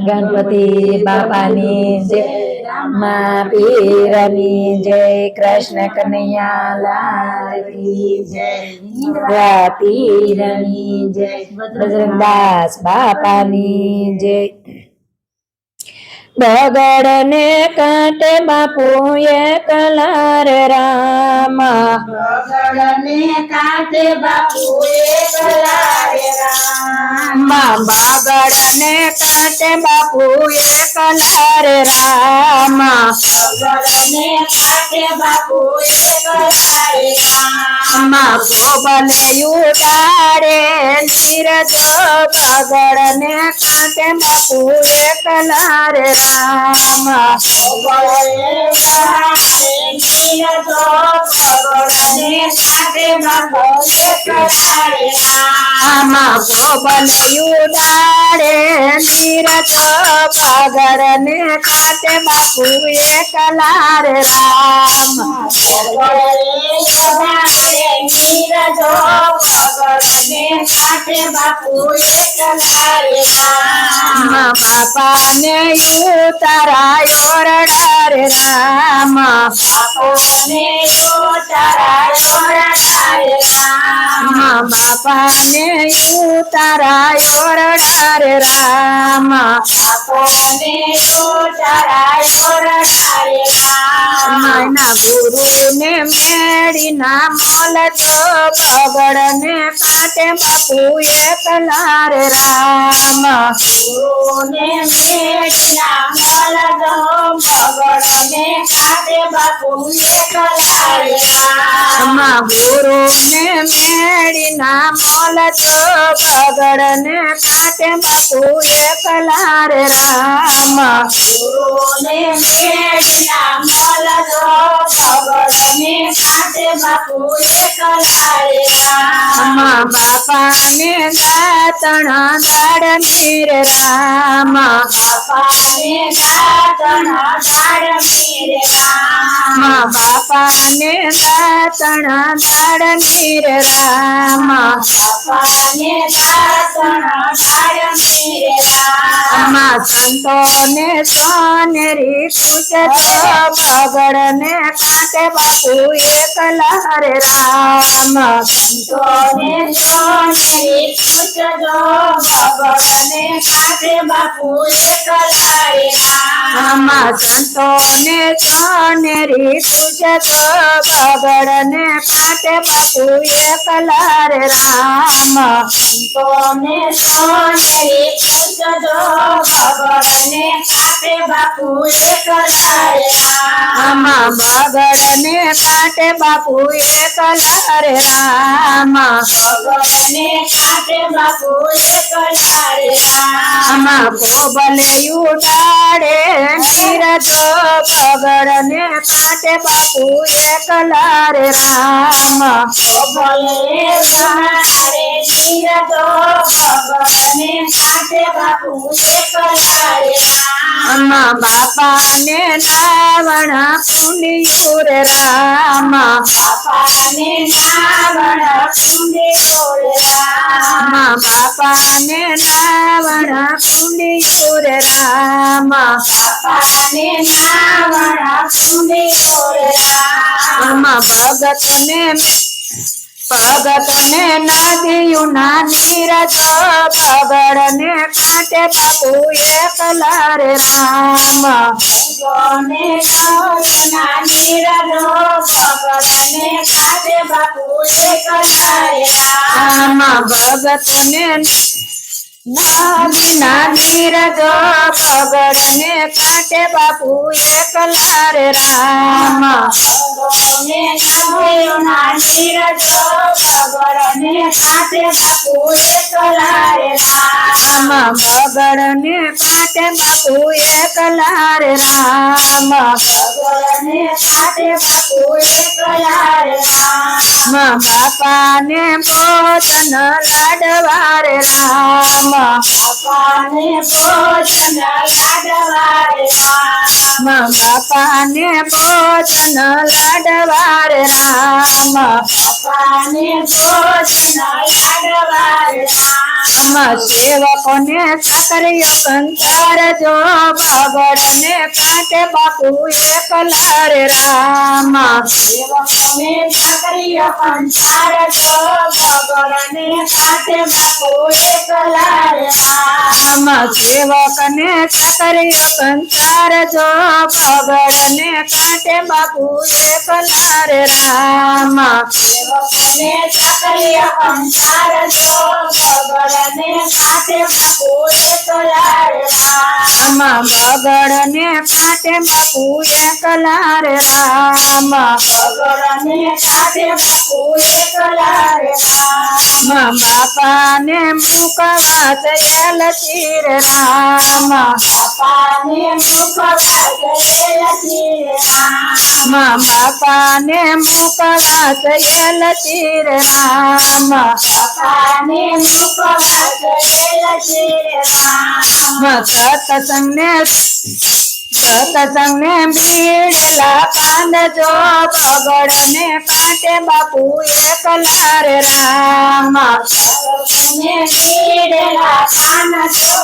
गणपति बापानी जय, माँ पीरनी जय, कृष्ण कन्हैया लाल की जय, इंदिरा पीरनी जय, बजरंगदास बापानी जय। बगड़ ने कांटे बापू एकला रे राम, बगड़ ने कांटे बापू एकला रे राम, बगड़ ने कांटे बापू एकला रे राम, बगड़ ने कांटे बापू एकला रे राम, गोबले उतारे नीरज, बगड़ ने कांटे बापू एकला रे राम, गोबले उतारे नीरज, बगड़ ने कांटे बापू एकला रे राम, गोबले उतारे नीरज, बगड़ ने कांटे बापू एकला रे राम, गोबले उतारे नीरज, बगड़ ने कांटे बापू एकला रे राम, बापा ने उतारायो रे राम, बापा ने उतारायो रे राम, बापा ने उतारायो रे राम, बापा ने उतारायो रे राम, ना गुरु ने मेरी ना मोल तो, बगड़ ने कांटे बापू एकला रे राम, गुरु ने मेरी ना मोल तो, बगड़ ने कांटे बापू एकला रे राम, गुरु ने मेरी ना मोल तो, बगड़ ने कांटे बापू एकला रे राम, गुरु ने मेरी ना मोल तो, बगड़ ने कांटे बापू एकला रे राम, बापा ने दातण दाड़ मेरे राम, बापा ने दातण दाड़ मेरे राम, बापा ने दातण दाड़ मेरे राम, बापा ने दातण दाड़ मेरे राम, संतों ने सोनेरी पूछतो, बगड़ ने कांटे बापू एकला रे राम, संतोने सोनेरी पूछतो, बगड़ ने कांटे बापू एकला रे राम, संतों ने सोनेरी पूछतो, बगड़ ने कांटे बापू एकला रे राम, संतोने सोनेरी पूछतो, बगड़ ने कांटे बापू एकला रे राम, बगड़ ने कांटे बापू एकला रे राम, बगड़ ने कांटे बापू एकला रे राम, गोबले उतारे नीरज, बगड़ ने कांटे बापू एकला रे राम, गोबले उतारे नीरज, बगड़ ने कांटे बापू एकला रे राम, बापा ने रावण कुंडियो रे राम, बापा ने रावण कुंडियो रे राम, बापा ने रावण कुंडियो रे राम, बापा ने रावण कुंडियो रे राम, भगत ने नदियों ना नीरज, बगड़ ने कांटे बापू एकला रे राम, ने ना नीरज, बगड़ ने कांटे बापू एकला रे राम, भगत ने नदी ना नीरज, बगड़ ने कांटे बापू एकला रे राम, ने नदियों ना नीरज, बगड़ ने कांटे बापू एकला रे राम, बगड़ ने कांटे बापू एकला रे राम, बगड़ ने कांटे बापू एकला रे राम, बापा ने भोजन लाडवा रे राम, बापा ने भोजन लाडवा रे राम, बापा ने भोजन લાડવા રે રામ બાપાને ભોજન લાડવા રે રામ સેવકોને સાકરિયો કંસાર જો બગડને કાંઠે બાપુ એકલા રે રામ સેવકોને સાકરિયો કંસાર જો બગડને કાંઠે બાપુ એકલા રે રામ સેવકને સાકરિયો કંસાર જો બગડને કાંઠે બાપુ એકલા રે રામ સેવકોને સાકરિયો કંસાર જો બગડને કાંઠે બાપુ એકલા રે રામ બગડને કાંઠે બાપુ એકલા રે રામ બગડને કાંઠે બાપુ એકલા રે રામ બાપાને મુકવા થયેલ તીર રામ બાપાને મુકવા ગયેલ તીર રામ બાપાને મુકવા થયેલ તીર રામ બાપાને મુકવા ગયેલ તીર રામ સતસંગને બીડેલા પાંદ જો બગડને કાંઠે બાપુ એકલા રે રામ સતસંગને બીડેલા પાન જો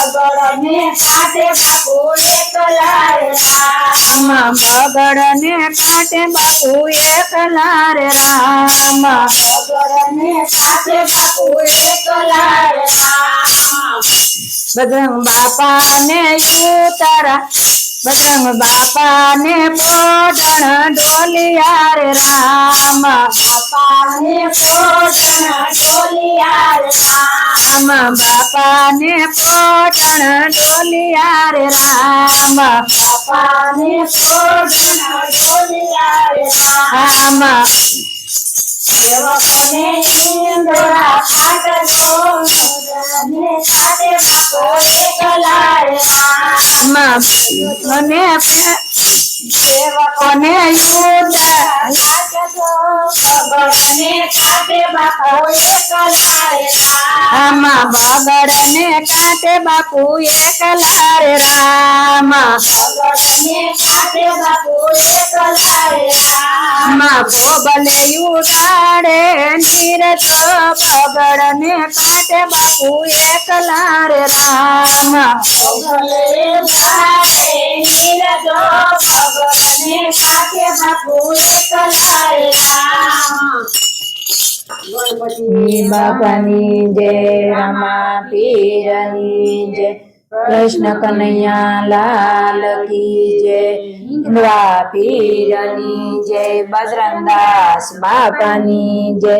બગડને કાંઠે બાપુ એકલા રે રામ બગડને કાંઠે બાપુ એકલા રે રામ બગડને કાંઠે બાપુ એકલા રે રામ બજરંગ બાપાને યુતારા બજરંગ બાપાને પોઢણ ઢોલિયા રે રામ બાપાને પોઢણ ઢોલિયા રે રામ બાપાને પોઢણ ઢોલિયા રે રામ બાપાને પોઢણ ઢોલિયા રે રામ સેવકોને ઇન્દોરા ખાટલો બગડને કાંઠે બાપુ એકલા રે રામ મને સેવકોને યુદ્ધ લાગજો બગડને કાંઠે બાપુ એકલા રે રામ બગડને કાંઠે બાપુ એકલા રે રામ બગડને કાંઠે બાપુ એકલા રે રામ ભોબલે યુગાડે નીરજ બગડને કાંઠે બાપુ એકલા રે રામ ભલે ભારે નીરજો બગડને કાંઠે બાપુ એકલા રે રામ બાપાની જય રમા પીરની જય કૃષ્ણ કનૈયા લાલ કી જય ઇન્દ્રા પીરની જય બજરંગદાસ બાપાની જય